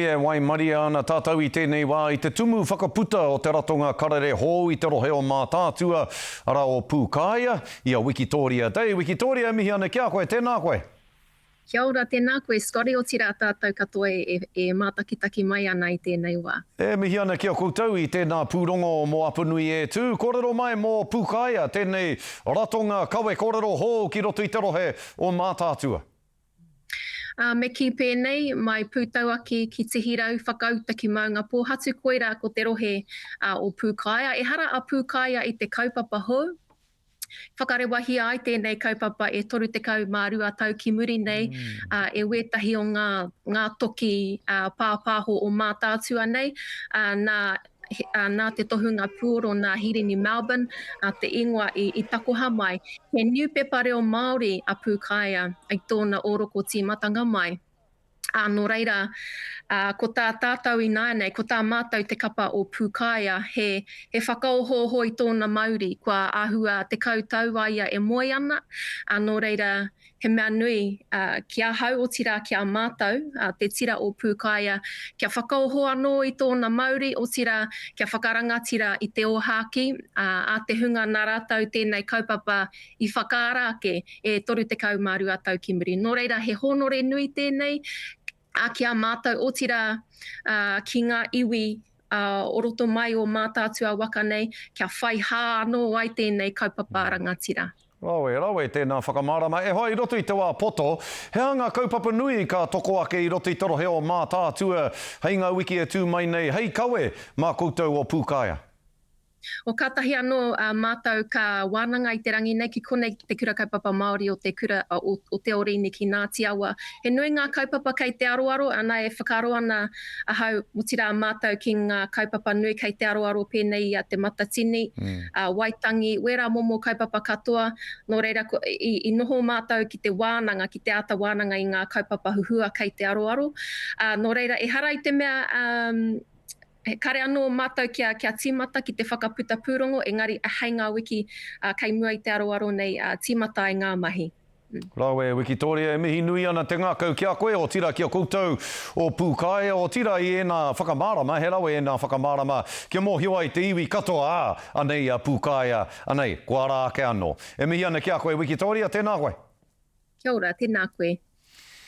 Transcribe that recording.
E wai maria ana tātou i tēnei wā i te tumu whakaputa o te ratonga karere hō i te rohe o mātātua ara o Pūkāia i a Wikitoria Day. Wikitoria, mihi ana kia koe, tēnā koe. Kia ora, tēnā koe, Scotty o tira tātou katoa e mātakitaki mai ana i tēnei wā. E mihi ana kia koutou i tēnā pūrongo mō Apunui e tū. Kōrero mai mō Pūkāia, tēnei ratonga kawe kōrero hō ki roto i te rohe o mātātua. Me ki pēnei, mai pūtauaki ki te hirau whakauta ki maunga pōhatu koira ko te rohe o Pūkāia. E hara a Pūkāia i te kaupapa hou. Whakarewahi ai tēnei kaupapa e toru te kau mā rua tau ki muri nei, e wētahi o ngā toki pāpāho o mātātua nei, nā te tohunga pūro nā Hirini Melbourne, te ingoa i takoha mai. He niupepa reo Māori a Pūkāia i tōna oroko tīmatanga mai. Nō reira, ko tā tātou i nānei, ko tā mātou te kapa o Pūkāia, he whakaohoho i tōna Māori, kua āhua te kautau ia e moe ana. Nō reira, he mea nui kia hau o tira kia mātou, te tira o Pūkāia, kia whakaoho anō i tōna Māori, o tira kia whakarangatira i te ohaki, a te hunga nā rātou tēnei kaupapa i whakaarake e toru te kau mā rua tau ki muri. Nō reira, he honore nui tēnei, kia mātou o tira ki ngā iwi o roto mai o mātātua waka nei, kia whai hā anō ai tēnei kaupapa rangatira. Rawe, tēnā whakamārama. E hoi, i roto i te wā poto, he anga kaupapa nui ka toko ake i roto i te rohe o mātātua, hei ngā wiki e tū mai nei, hei kawe mā koutou o Pūkāia. O kātahi anō mātou ka wānanga i te rangi nei ki konei te kura kaupapa Māori o te kura o te orini ki Ngāti Awa. He nui ngā kaupapa kei te aroaro, ana e whakaro ana ahau o tira mātou ki ngā kaupapa nui kei te aroaro pēnei a te Matatini, Waitangi, wera momo kaupapa katoa, nō reira i noho mātou ki te wānanga, ki te ata wānanga i ngā kaupapa huhua kei te aroaro. Nō reira, e hara i te mea he kare anō mātou kia tīmata ki te whakaputa pūrongo, engari hei ngā wiki kei mua i te aroaro nei tīmata i ngā mahi. Rawe, Wikitoria, e mihi nui ana te ngākau kia koe, o tira kia koutou o Pūkāia, o tira i ēnā whakamārama, he rawe ēnā whakamārama, kia mōhiwa i te iwi katoa anei a Pūkāia, anei, kua rā ake anō. E mihi ana kia koe, Wikitoria, tēnā koe. Kia ora, tēnā koe.